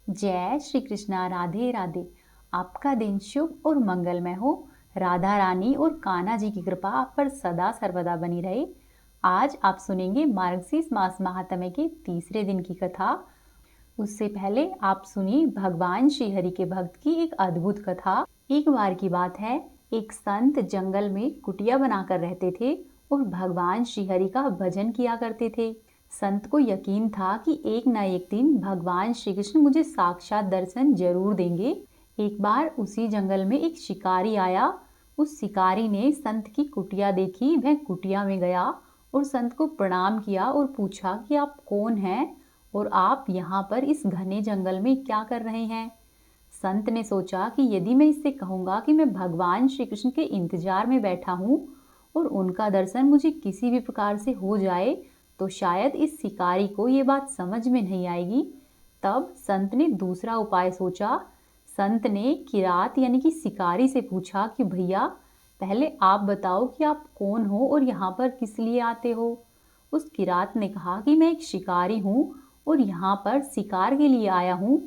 जय श्री कृष्णा। राधे राधे। आपका दिन शुभ और मंगलमय हो। राधा रानी और कान्हा जी की कृपा आप पर सदा सर्वदा बनी रहे। आज आप सुनेंगे मार्गशीर्ष मास महात्म्य के तीसरे दिन की कथा। उससे पहले आप सुनिए भगवान श्री हरि के भक्त की एक अद्भुत कथा। एक बार की बात है, एक संत जंगल में कुटिया बनाकर रहते थे और भगवान श्री हरि का भजन किया करते थे। संत को यकीन था कि एक न एक दिन भगवान श्री कृष्ण मुझे साक्षात दर्शन जरूर देंगे। एक बार उसी जंगल में एक शिकारी आया। उस शिकारी ने संत की कुटिया देखी। वह कुटिया में गया और संत को प्रणाम किया और पूछा कि आप कौन हैं और आप यहाँ पर इस घने जंगल में क्या कर रहे हैं। संत ने सोचा कि यदि मैं इससे कहूँगा कि मैं भगवान श्री कृष्ण के इंतजार में बैठा हूँ और उनका दर्शन मुझे किसी भी प्रकार से हो जाए तो शायद इस शिकारी को ये बात समझ में नहीं आएगी। तब संत ने दूसरा उपाय सोचा। संत ने किरात यानी कि शिकारी से पूछा कि भैया, पहले आप बताओ कि आप कौन हो और यहाँ पर किस लिए आते हो। उस किरात ने कहा कि मैं एक शिकारी हूँ और यहाँ पर शिकार के लिए आया हूँ।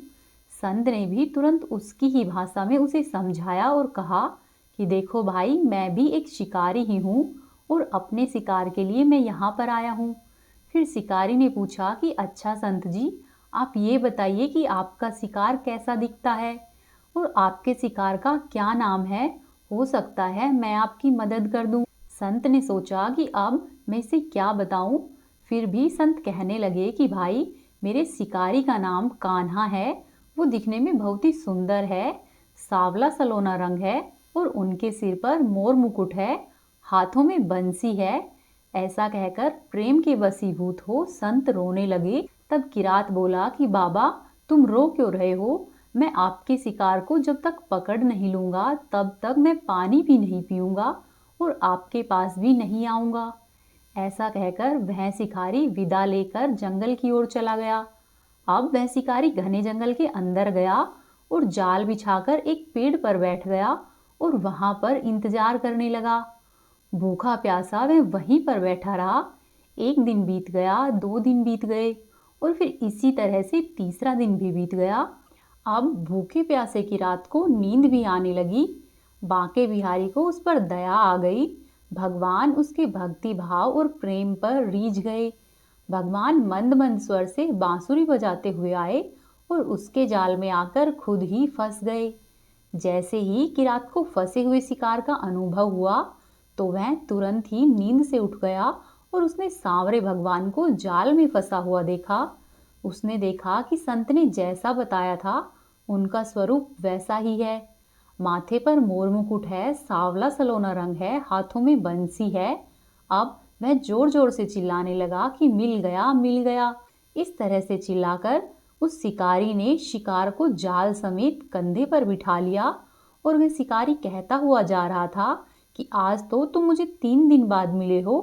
संत ने भी तुरंत उसकी ही भाषा में उसे समझाया और कहा कि देखो भाई, मैं भी एक शिकारी ही हूँ और अपने शिकार के लिए मैं यहाँ पर आया हूँ। फिर शिकारी ने पूछा कि अच्छा संत जी, आप ये बताइए कि आपका शिकार कैसा दिखता है और आपके शिकार का क्या नाम है। हो सकता है मैं आपकी मदद कर दूं। संत ने सोचा कि अब मैं इसे क्या बताऊं। फिर भी संत कहने लगे कि भाई, मेरे शिकारी का नाम कान्हा है। वो दिखने में बहुत ही सुंदर है, सांवला सलोना रंग है और उनके सिर पर मोर मुकुट है, हाथों में बंसी है। ऐसा कहकर प्रेम के वशीभूत हो संत रोने लगे। तब किरात बोला कि बाबा, तुम रो क्यों रहे हो। मैं आपके शिकार को जब तक पकड़ नहीं लूंगा तब तक मैं पानी भी नहीं पीऊंगा और आपके पास भी नहीं आऊंगा। ऐसा कहकर वह शिकारी विदा लेकर जंगल की ओर चला गया। अब वह शिकारी घने जंगल के अंदर गया और जाल बिछाकर एक पेड़ पर बैठ गया और वहां पर इंतजार करने लगा। भूखा प्यासा वह वहीं पर बैठा रहा। एक दिन बीत गया, 2 दिन बीत गए और फिर इसी तरह से तीसरा दिन भी बीत गया। अब भूखे प्यासे की रात को नींद भी आने लगी। बांके बिहारी को उस पर दया आ गई। भगवान उसके भक्ति भाव और प्रेम पर रीझ गए। भगवान मंद मंद स्वर से बांसुरी बजाते हुए आए और उसके जाल में आकर खुद ही फंस गए। जैसे ही किरात को फंसे हुए शिकार का अनुभव हुआ तो वह तुरंत ही नींद से उठ गया और उसने सांवरे भगवान को जाल में फंसा हुआ देखा। उसने देखा कि संत ने जैसा बताया था उनका स्वरूप वैसा ही है। माथे पर मोर मुकुट है, सांवला सलोना रंग है, हाथों में बंसी है। अब वह जोर जोर से चिल्लाने लगा कि मिल गया, मिल गया। इस तरह से चिल्लाकर उस शिकारी ने शिकार को जाल समेत कंधे पर बिठा लिया और वह शिकारी कहता हुआ जा रहा था कि आज तो तुम मुझे 3 दिन बाद मिले हो।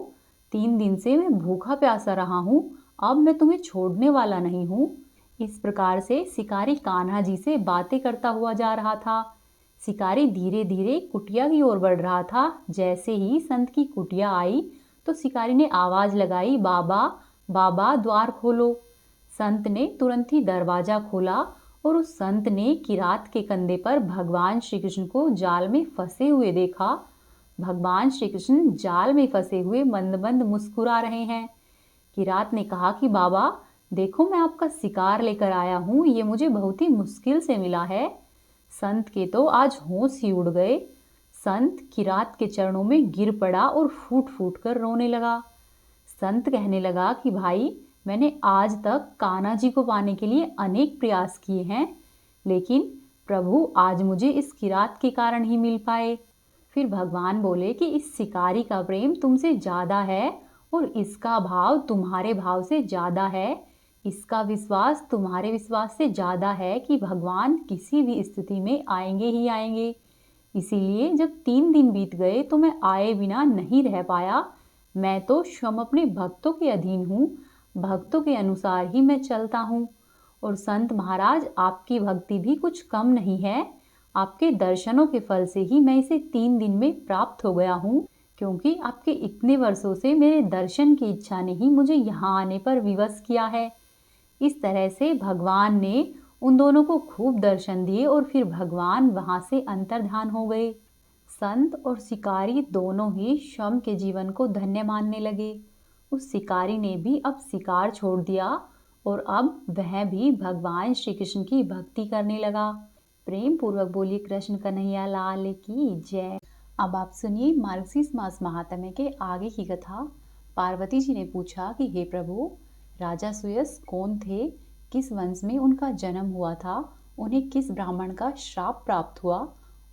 3 दिन से मैं भूखा प्यासा रहा हूँ, अब मैं तुम्हें छोड़ने वाला नहीं हूँ। इस प्रकार से शिकारी कान्हा जी से बातें करता हुआ जा रहा था। शिकारी धीरे धीरे कुटिया की ओर बढ़ रहा था। जैसे ही संत की कुटिया आई तो शिकारी ने आवाज लगाई, बाबा, बाबा, द्वार खोलो। संत ने तुरंत ही दरवाजा खोला और उस संत ने किरात के कंधे पर भगवान श्री कृष्ण को जाल में फंसे हुए देखा। भगवान श्री कृष्ण जाल में फंसे हुए मंद मंद मुस्कुरा रहे हैं। किरात ने कहा कि बाबा, देखो, मैं आपका शिकार लेकर आया हूँ, ये मुझे बहुत ही मुश्किल से मिला है। संत के तो आज होश ही उड़ गए। संत किरात के चरणों में गिर पड़ा और फूट फूट कर रोने लगा। संत कहने लगा कि भाई, मैंने आज तक कान्हा जी को पाने के लिए अनेक प्रयास किए हैं, लेकिन प्रभु आज मुझे इस किरात के कारण ही मिल पाए। फिर भगवान बोले कि इस शिकारी का प्रेम तुमसे ज्यादा है और इसका भाव तुम्हारे भाव से ज्यादा है। इसका विश्वास तुम्हारे विश्वास से ज्यादा है कि भगवान किसी भी स्थिति में आएंगे ही आएंगे। इसीलिए जब 3 दिन बीत गए तो मैं आए बिना नहीं रह पाया। मैं तो स्वयं अपने भक्तों के अधीन हूँ, भक्तों के अनुसार ही मैं चलता हूँ। और संत महाराज, आपकी भक्ति भी कुछ कम नहीं है। आपके दर्शनों के फल से ही मैं इसे 3 दिन में प्राप्त हो गया हूँ, क्योंकि आपके इतने वर्षों से मेरे दर्शन की इच्छा ने ही मुझे यहाँ आने पर विवश किया है। इस तरह से भगवान ने उन दोनों को खूब दर्शन दिए और फिर भगवान वहां से अंतर्धान हो गए। संत और शिकारी दोनों ही श्रम के जीवन को धन्य मानने लगे। उस शिकारी ने भी अब शिकार छोड़ दिया और अब वह भी भगवान श्री कृष्ण की भक्ति करने लगा। प्रेम पूर्वक बोलिए कृष्ण कन्हैया लाल की जय। अब आप सुनिए मार्गशीर्ष मास महात्म्य के आगे की कथा। पार्वती जी ने पूछा कि हे प्रभु, राजा सुयस कौन थे, किस वंश में उनका जन्म हुआ था, उन्हें किस ब्राह्मण का श्राप प्राप्त हुआ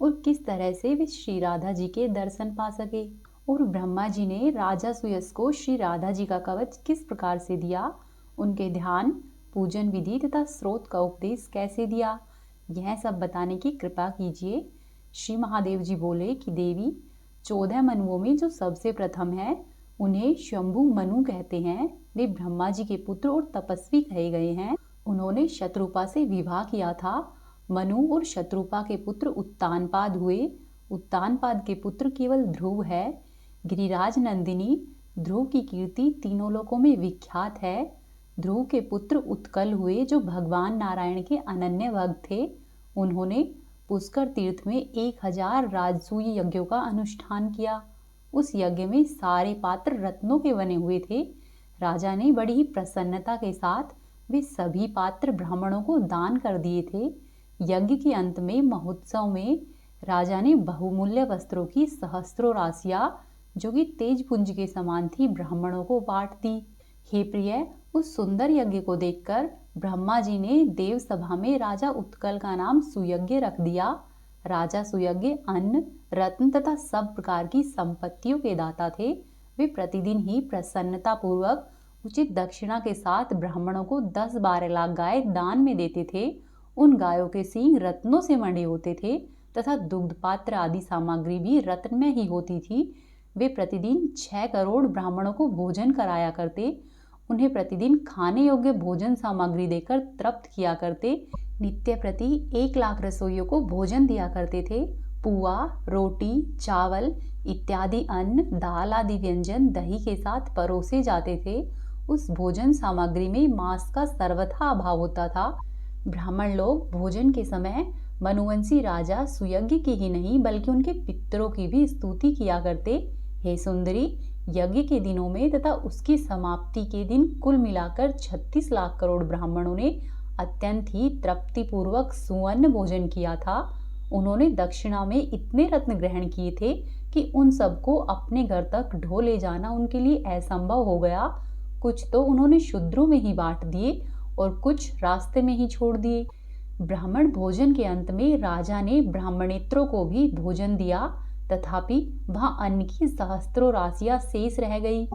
और किस तरह से वे श्री राधा जी के दर्शन पा सके, और ब्रह्मा जी ने राजा सुयस को श्री राधा जी का कवच किस प्रकार से दिया, उनके ध्यान, पूजन विधि तथा स्रोत का उपदेश कैसे दिया, यह सब बताने की कृपा कीजिए। श्री महादेव जी बोले कि देवी, 14 मनुओं में जो सबसे प्रथम है उन्हें शंभु मनु कहते हैं। वे ब्रह्मा जी के पुत्र और तपस्वी कहे गए हैं। उन्होंने शत्रुपा से विवाह किया था। मनु और शत्रुपा के पुत्र उत्तानपाद हुए। उत्तानपाद के पुत्र केवल ध्रुव है। गिरिराज नंदिनी ध्रुव की कीर्ति तीनों लोकों में विख्यात है। ध्रुव के पुत्र उत्कल हुए जो भगवान नारायण के अनन्य भक्त थे। उन्होंने पुष्कर तीर्थ में 1000 राजसूय यज्ञों का अनुष्ठान किया। उस यज्ञ में सारे पात्र रत्नों के बने हुए थे। राजा ने बड़ी ही प्रसन्नता के साथ वे सभी पात्र ब्राह्मणों को दान कर दिए थे। यज्ञ के अंत में महोत्सव में राजा ने बहुमूल्य वस्त्रों की सहस्त्रों राशियां, जो कि तेज पुंज के समान थी, ब्राह्मणों को बांट दी। हे प्रिय, उस सुंदर यज्ञ को देखकर ब्रह्मा जी ने देव सभा में राजा उत्कल का नाम सुयज्ञ रख दिया। राजा सुयज्ञ अन्न, रत्न तथा सब प्रकार की संपत्तियों के दाता थे। वे प्रतिदिन ही प्रसन्नता पूर्वक उचित दक्षिणा के साथ ब्राह्मणों को 10-12 लाख गाय दान में देते थे। उन गायों के सींग रत्नों से मंडे होते थे तथा दुग्ध पात्र आदि सामग्री भी रत्न में ही होती थी। वे प्रतिदिन 6 करोड़ ब्राह्मणों को भोजन कराया करते। उन्हें प्रतिदिन खाने योग्य भोजन सामग्री देकर तृप्त किया करते। नित्य प्रति 1 लाख रसोइयों को भोजन दिया करते थे। पुआ, रोटी, चावल इत्यादि अन्न, दाल आदि व्यंजन दही के साथ परोसे जाते थे। उस भोजन सामग्री में मांस का सर्वथा अभाव होता था। ब्राह्मण लोग भोजन के समय मनुवंशी राजा सुयज्ञ की ही नहीं बल्कि उनके पितरों की भी स्तुति किया करते। हे सुंदरी, यज्ञ के दिनों में तथा उसकी समाप्ति के दिन कुल मिलाकर 36 लाख करोड़ ब्राह्मणों ने अत्यंत ही तृप्ति पूर्वक सुवर्ण भोजन किया था। उन्होंने दक्षिणा में इतने रत्न ग्रहण किए थे कि उन सबको अपने घर तक ढो ले जाना उनके लिए असंभव हो गया। कुछ तो उन्होंने शूद्रों में ही बांट दिए और कुछ रास्ते में ही छोड़ दिए। ब्राह्मण भोजन के अंत में राजा ने ब्राह्मणेत्रों को भी भोजन दिया, तथापि वहां अन्न की सहस्त्रों राशियां शेष रह गई।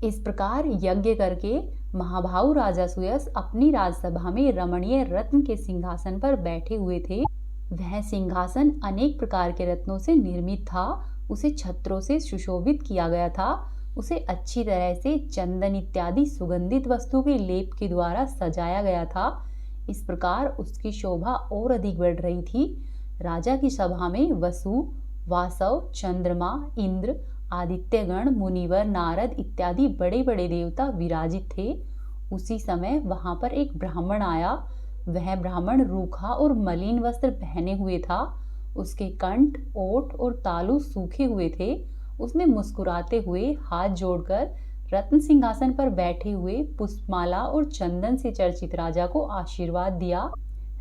इस प्रकार यज्ञ करके महाभाऊ राजा सुयस अपनी राजसभा में रमणीय रत्न के सिंहासन पर बैठे हुए थे। वह सिंहासन अनेक प्रकार के रत्नों से निर्मित था। उसे छत्रों से सुशोभित किया गया था। उसे अच्छी तरह से चंदन इत्यादि सुगंधित वस्तु के लेप के द्वारा सजाया गया था। इस प्रकार उसकी शोभा और अधिक बढ़ रही थी। राजा की सभा में वसु, वासव, चंद्रमा, इंद्र, आदित्यगण, मुनिवर, नारद इत्यादि बड़े बड़े देवता विराजित थे। उसी समय वहां पर एक ब्राह्मण आया। वह ब्राह्मण रूखा और मलिन वस्त्र पहने हुए था। उसके कंठ, ओठ और तालु सूखे हुए थे। उसने मुस्कुराते हुए हाथ जोड़कर रत्न सिंहासन पर बैठे हुए पुष्पमाला और चंदन से चर्चित राजा को आशीर्वाद दिया।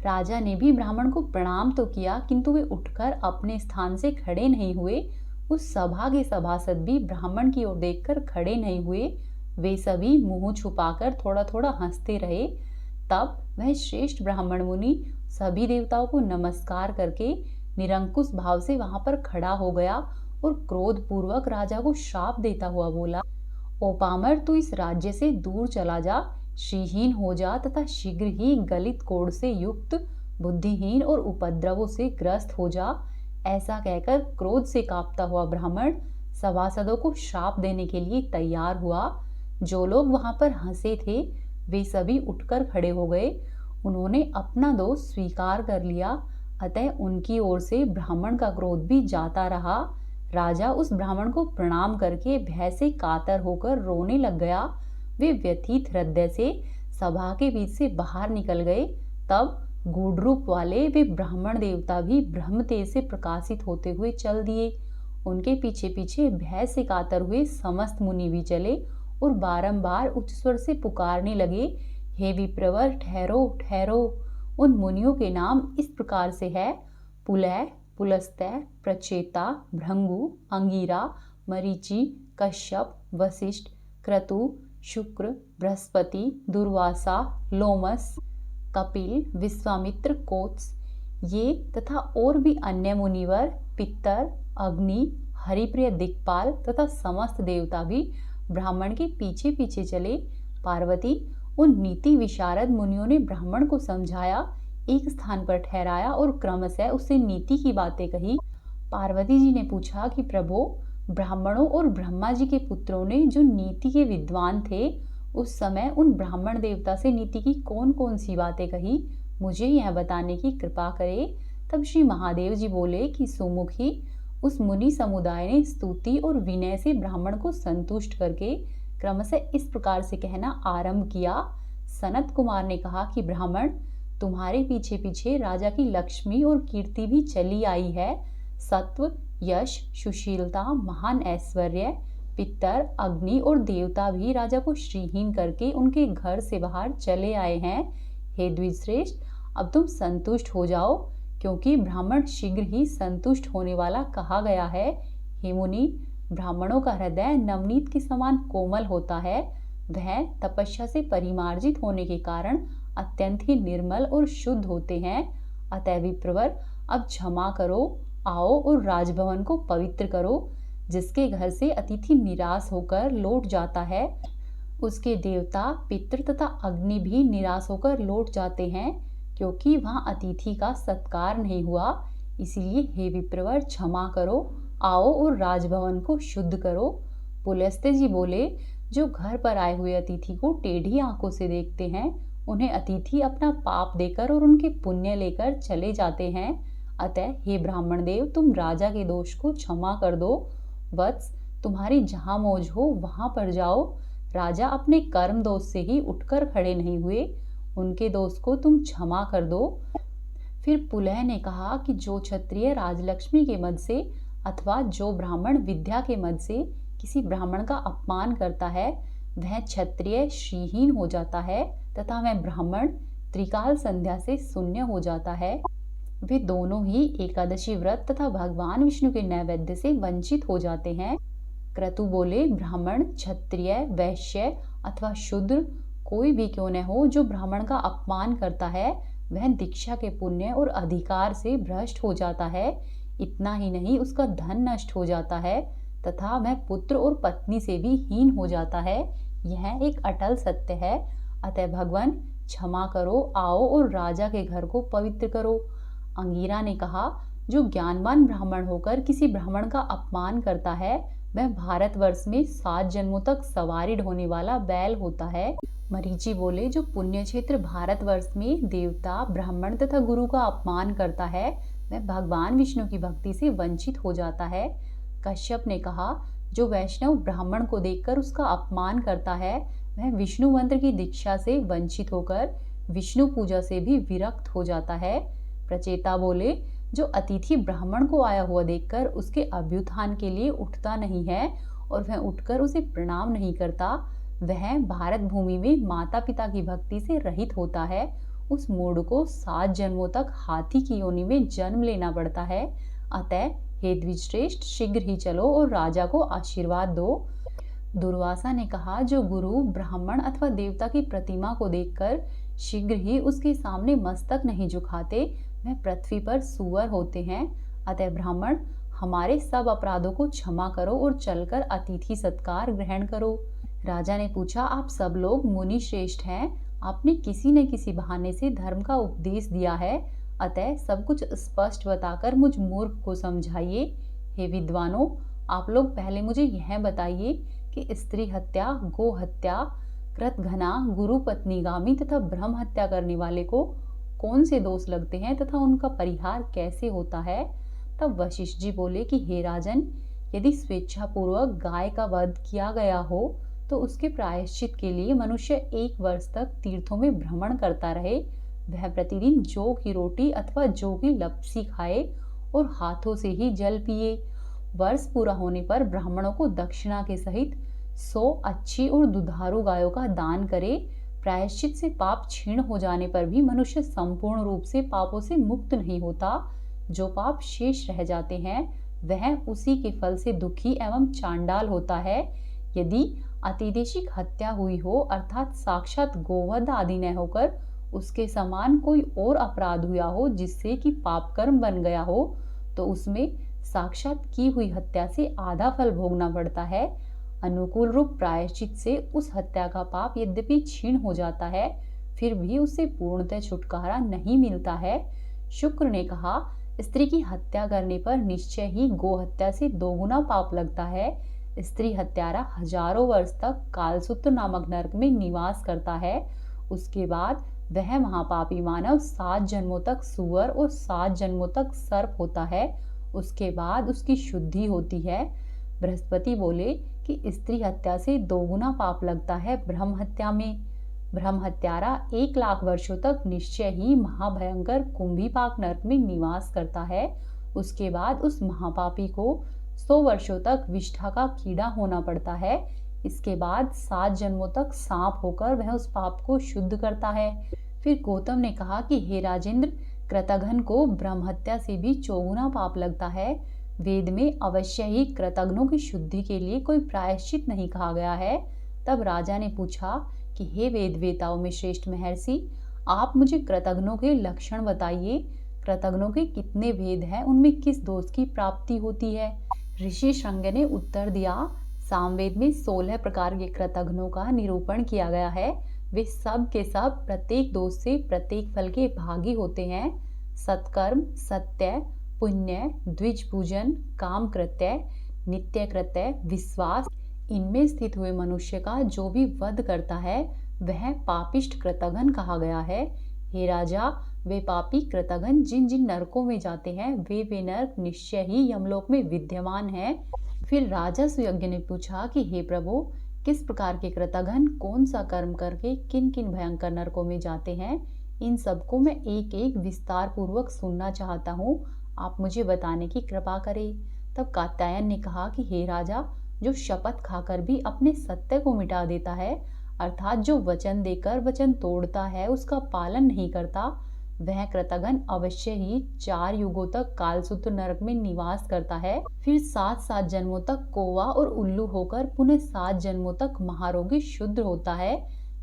राजा ने भी ब्राह्मण को प्रणाम तो किया, किंतु वे उठकर अपने स्थान से खड़े नहीं हुए। उस सभा के सभासद भी ब्राह्मण की ओर देखकर खड़े नहीं हुए। वे सभी मुंह छुपाकर थोड़ा थोड़ा हंसते रहे। तब वह श्रेष्ठ ब्राह्मण मुनि सभी देवताओं को नमस्कार करके निरंकुश भाव से वहां पर खड़ा हो गया और क्रोध पूर्वक राजा को श्राप देता हुआ बोला, ओ पामर, तू इस राज्य से दूर चला जा, श्रीहीन हो जा तथा शीघ्र ही गलित कोढ़ से युक्त, बुद्धिहीन और उपद्रवों से ग्रस्त हो जा। ऐसा कहकर क्रोध से कांपता हुआ ब्राह्मण सभासदों को श्राप देने के लिए तैयार हुआ। जो लोग वहां पर हंसे थे वे सभी उठकर खड़े हो गए। उन्होंने अपना दोष स्वीकार कर लिया। अतः उनकी ओर से ब्राह्मण का क्रोध भी जाता रहा। राजा उस ब्राह्मण को प्रणाम करके भय से कातर होकर रोने लग गया। वे व्यथित हृदय से सभा के बीच से बाहर निकल गए। तब गूढ़ रूप वाले वे ब्राह्मण देवता भी ब्रह्म तेज से प्रकाशित होते हुए चल दिए। उनके पीछे पीछे भय से कातर हुए समस्त मुनि भी चले और बारंबार उच्च स्वर से पुकारने लगे, हे विप्रवर, ठहरो ठहरो। उन मुनियों के नाम इस प्रकार से है: पुलह, पुलस्त्य, प्रचेता, भृंगु, अंगिरा, मरीचि, कश्यप, वशिष्ठ, क्रतु, शुक्र, बृहस्पति, दुर्वासा, लोमस, कपिल, विश्वामित्र, कोत्स, ये तथा और भी अन्य मुनिवर, पितर, अग्नि, हरिप्रिय दिक्पाल तथा समस्त देवता भी ब्राह्मण के पीछे पीछे चले। पार्वती, उन नीति विशारद मुनियों ने ब्राह्मण को समझाया, एक स्थान पर ठहराया और क्रमशः उससे नीति की बातें कही। पार्वती जी ने पूछा कि प्रभु, ब्राह्मणों और ब्रह्मा जी के पुत्रों ने जो नीति के विद्वान थे, उस समय उन ब्राह्मण देवता से नीति की कौन कौन सी बातें कही, मुझे यह बताने की कृपा करे। तब श्री महादेव जी बोले कि सुमुखी, उस मुनि समुदाय ने स्तुति और विनय से ब्राह्मण को संतुष्ट करके क्रमशः इस प्रकार से कहना आरंभ किया। सनत कुमार ने कहा कि ब्राह्मण, तुम्हारे पीछे पीछे राजा की लक्ष्मी और कीर्ति भी चली आई है। सत्व, यश, सुशीलता, महान ऐश्वर्य, पितर, अग्नि और देवता भी राजा को श्रीहीन करके उनके घर से बाहर चले आए हैं। हे द्विजश्रेष्ठ, अब तुम संतुष्ट हो जाओ, क्योंकि ब्राह्मण शीघ्र ही संतुष्ट होने वाला कहा गया है। हे मुनि, ब्राह्मणों का हृदय नवनीत के समान कोमल होता है। वह तपस्या से परिमार्जित होने के कारण अत्यंत ही निर्मल और शुद्ध होते हैं। अतः विप्रवर, अब क्षमा करो, आओ और राजभवन को पवित्र करो। जिसके घर से अतिथि निराश होकर लौट जाता है, उसके देवता, पितृ तथा अग्नि भी निराश होकर लौट जाते हैं, क्योंकि वहां अतिथि का सत्कार नहीं हुआ। इसलिए हे विप्रवर, क्षमा करो, आओ और राजभवन को शुद्ध करो। पुलस्त्य जी बोले, जो घर पर आए हुए अतिथि को टेढ़ी आंखों से देखते हैं, उन्हें अतिथि अपना पाप देकर और उनके पुण्य लेकर चले जाते हैं। अतः हे ब्राह्मण देव, तुम राजा के दोष को क्षमा कर दो। वत्स, तुम्हारी जहां मौज हो वहां पर जाओ। राजा अपने कर्म दोष से ही उठकर खड़े नहीं हुए, उनके दोष को तुम क्षमा कर दो। फिर पुलह ने कहा कि जो क्षत्रिय राजलक्ष्मी के मद से अथवा जो ब्राह्मण विद्या के मद से किसी ब्राह्मण का अपमान करता है, वह क्षत्रिय श्रीहीन हो जाता है तथा वह ब्राह्मण त्रिकाल संध्या से शून्य हो जाता है। वे दोनों ही एकादशी व्रत तथा भगवान विष्णु के नैवेद्य से वंचित हो जाते हैं। क्रतु बोले, ब्राह्मण, क्षत्रिय, वैश्य अथवा शूद्र कोई भी क्यों न हो, जो ब्राह्मण का अपमान करता है, वह दीक्षा के पुण्य और अधिकार से भ्रष्ट हो जाता है। इतना ही नहीं, उसका धन नष्ट हो जाता है तथा वह पुत्र और पत्नी से भी हीन हो जाता है। यह एक अटल सत्य है। अतः भगवान, क्षमा करो, आओ और राजा के घर को पवित्र करो। अंगिरा ने कहा, जो ज्ञानवान ब्राह्मण होकर किसी ब्राह्मण का अपमान करता है, वह भारतवर्ष में 7 जन्मों तक सवारी ढोने वाला बैल होता है। मरीचि बोले, जो पुण्य क्षेत्र भारतवर्ष में देवता, ब्राह्मण तथा गुरु का अपमान करता है, वह भगवान विष्णु की भक्ति से वंचित हो जाता है। कश्यप ने कहा, जो वैष्णव ब्राह्मण को देखकर उसका अपमान करता है, वह विष्णु मंत्र की दीक्षा से वंचित होकर विष्णु पूजा से भी विरक्त हो जाता है। प्रचेता बोले, जो अतिथि ब्राह्मण को आया हुआ देखकर उसके अभ्युत्थान के लिए उठता नहीं है और वह उठकर उसे प्रणाम नहीं करता, वह भारत भूमि में माता पिता की भक्ति से रहित होता है। उस मूढ़ को 7 जन्मों तक हाथी की योनि में जन्म लेना पड़ता है। अतः हे द्विजश्रेष्ठ, शीघ्र ही चलो और राजा को आशीर्वाद दो। दुर्वासा ने कहा, जो गुरु ब्राह्मण अथवा देवता की प्रतिमा को देखकर शीघ्र ही उसके सामने मस्तक नहीं झुकाते, वह पृथ्वी पर सुअर होते हैं। अतः ब्राह्मण, हमारे सब अपराधों को क्षमा करो और चलकर अतिथि सत्कार ग्रहण करो। राजा ने पूछा, आप सब लोग मुनि श्रेष्ठ हैं, आपने किसी न किसी बहाने से धर्म का उपदेश दिया है, अतः सब कुछ स्पष्ट बताकर मुझ मूर्ख को समझाइए। हे विद्वानों, आप लोग पहले मुझे यह बताइए कि स्त्री हत्या, गो हत्या, कृतघ्ना, गुरु पत्नीगामी तथा ब्रह्म हत्या करने वाले को कौन से दोष लगते हैं तथा उनका परिहार कैसे होता है। तब वशिष्ठ जी बोले कि हे राजन, यदि स्वेच्छापूर्वक गाय का वध किया गया हो तो उसके प्रायश्चित के लिए मनुष्य 1 वर्ष तक तीर्थों में भ्रमण करता रहे, वह प्रतिदिन जौ की रोटी अथवा जौ की लपसी खाए और हाथों से ही जल पिए। वर्ष पूरा होने पर ब्राह्मणों को दक्षिणा के सहित 100 अच्छी और दुधारू गायों का दान करे। प्रायश्चित से पाप क्षीण हो जाने पर भी मनुष्य संपूर्ण रूप से पापों से मुक्त नहीं होता। जो पाप शेष रह जाते हैं वह उसी के फल से दुखी एवं चांडाल होता है। यदि अतिदेशिक हत्या हुई हो अर्थात साक्षात गोवध आदि न होकर उसके समान कोई और अपराध हुआ हो जिससे कि पाप कर्म बन गया हो, तो उसमें साक्षात की हुई हत्या से आधा फल भोगना पड़ता है। अनुकूल रूप प्रायश्चित से उस हत्या का पाप यद्यपि क्षीण हो जाता है, फिर भी उससे पूर्णतः छुटकारा नहीं मिलता है। शुक्र ने कहा, स्त्री की हत्या करने पर निश्चय ही गो हत्या से दोगुना पाप लगता है। स्त्री हत्यारा हजारों वर्ष तक कालसूत्र नामक नरक में निवास करता है। उसके बाद वह महापापी मानव 7 जन्मों तक सुअर और 7 जन्मों तक सर्प होता है। उसके बाद उसकी शुद्धि होती है। बृहस्पति बोले कि स्त्री हत्या से दोगुना पाप लगता है ब्रह्म हत्या में। ब्रह्म हत्यारा 1 लाख वर्षों तक निश्चय ही महाभयंकर कुंभीपाक नरक में निवास करता है। उसके बाद उस महापापी को 100 वर्षों तक विष्ठा का कीड़ा होना पड़ता है। इसके बाद 7 जन्मों तक सांप होकर वह उस पाप को शुद्ध करता है। फिर गौतम ने कहा कि हे राजेंद्र, कृतघ्न को ब्रह्म हत्या से भी चौगुना पाप लगता है। वेद में अवश्य ही कृतघ्नों की शुद्धि के लिए कोई प्रायश्चित नहीं कहा गया है। तब राजा ने पूछा कि हे वेद वेताओं में श्रेष्ठ महर्षि, आप मुझे कृतघ्नों के लक्षण बताइए। कृतघ्नों के कितने भेद हैं, उनमें किस दोष की प्राप्ति होती है? ऋषि श्रंग ने उत्तर दिया, सामवेद में 16 प्रकार के कृतघ्नों का निरूपण किया गया है। वे सब के सब प्रत्येक दोष से प्रत्येक फल के भागी होते हैं। सत्कर्म, सत्य, पुण्य, द्विज पूजन, काम कृत्य, नित्य कृत्य, विश्वास, इनमें स्थित हुए मनुष्य का जो भी वध करता है वह पापिष्ट कृतघ्न कहा गया है। हे राजा, वे पापी कृतघ्न जिन जिन नरकों में जाते हैं वे नरक निश्चय ही यमलोक में विद्यमान हैं। फिर राजा सुयज्ञ ने पूछा कि हे प्रभु, किस प्रकार के कृतघ्न कौन सा कर्म करके किन किन भयंकर नरकों में जाते हैं, इन सबको मैं एक एक विस्तार पूर्वक सुनना चाहता हूँ। आप मुझे बताने की कृपा करें। तब कात्यायन ने कहा कि हे राजा, जो शपथ खाकर भी अपने सत्य को मिटा देता है अर्थात जो वचन देकर वचन तोड़ता है उसका पालन नहीं करता, वह कृतघ्न अवश्य ही 4 युगों तक कालसूत्र नरक में निवास करता है। फिर 7 जन्मों तक कौवा और उल्लू होकर पुनः 7 जन्मों तक महारोगी शुद्ध होता है।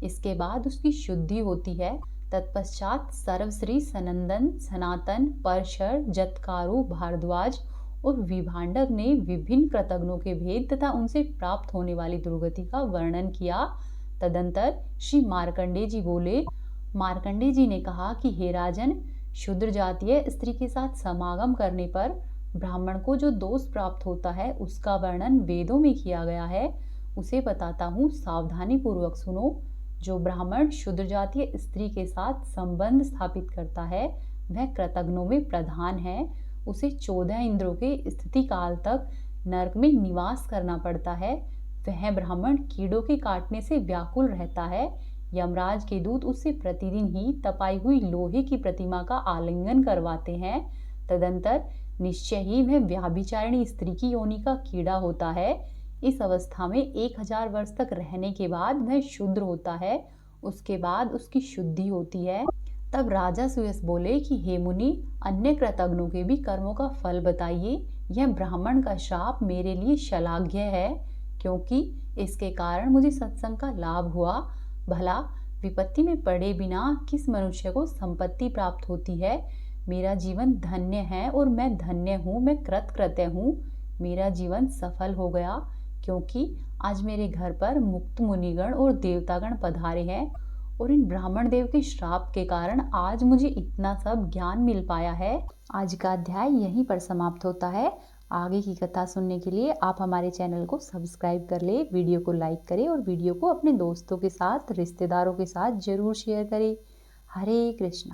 इसके बाद उसकी शुद्धि होती है। तत्पश्चात सर्वश्री, सनंदन, सनातन, परशर, जतकारु, भारद्वाज और विभांडक ने विभिन्न कृतघ्नों के भेद तथा उनसे प्राप्त होने वाली दुर्गति का वर्णन किया। तदंतर श्री मार्कंडेय जी बोले, मार्कंडेय जी ने कहा कि हे राजन, शूद्र जातीय स्त्री के साथ समागम करने पर ब्राह्मण को जो दोष प्राप्त होता है उसका वर्णन वेदों में किया गया है। उसे बताता हूँ, सावधानी पूर्वक सुनो। जो ब्राह्मण शूद्र जातीय स्त्री के साथ संबंध स्थापित करता है वह कृतघ्नों में प्रधान है। उसे 14 इंद्रों के स्थिति काल तक नरक में निवास करना पड़ता है। वह ब्राह्मण कीड़ों के काटने से व्याकुल रहता है। यमराज के दूत उससे प्रतिदिन ही तपाई हुई लोहे की प्रतिमा का आलिंगन करवाते हैं। तदंतर निश्चय ही वह व्याभिचारिणी स्त्री की योनि का कीड़ा होता है। इस अवस्था में 1000 वर्ष तक रहने के बाद वह शूद्र होता है। उसके बाद उसकी शुद्धि होती है। तब राजा सुयस बोले कि हे मुनि, अन्य कृतघ्नों के भी कर्मों का फल बताइए। यह ब्राह्मण का श्राप मेरे लिए श्लाघ्य है, क्योंकि इसके कारण मुझे सत्संग का लाभ हुआ। भला विपत्ति में पड़े बिना किस मनुष्य को संपत्ति प्राप्त होती है? मेरा जीवन धन्य है और मैं धन्य हूँ, मैं कृतकृत्य हूँ। मेरा जीवन सफल हो गया, क्योंकि आज मेरे घर पर मुक्त मुनिगण और देवतागण पधारे हैं और इन ब्राह्मण देव के श्राप के कारण आज मुझे इतना सब ज्ञान मिल पाया है। आज का अध्याय यहीं पर समाप्त होता है। आगे की कथा सुनने के लिए आप हमारे चैनल को सब्सक्राइब कर ले, वीडियो को लाइक करें और वीडियो को अपने दोस्तों के साथ, रिश्तेदारों के साथ जरूर शेयर करें। हरे कृष्णा।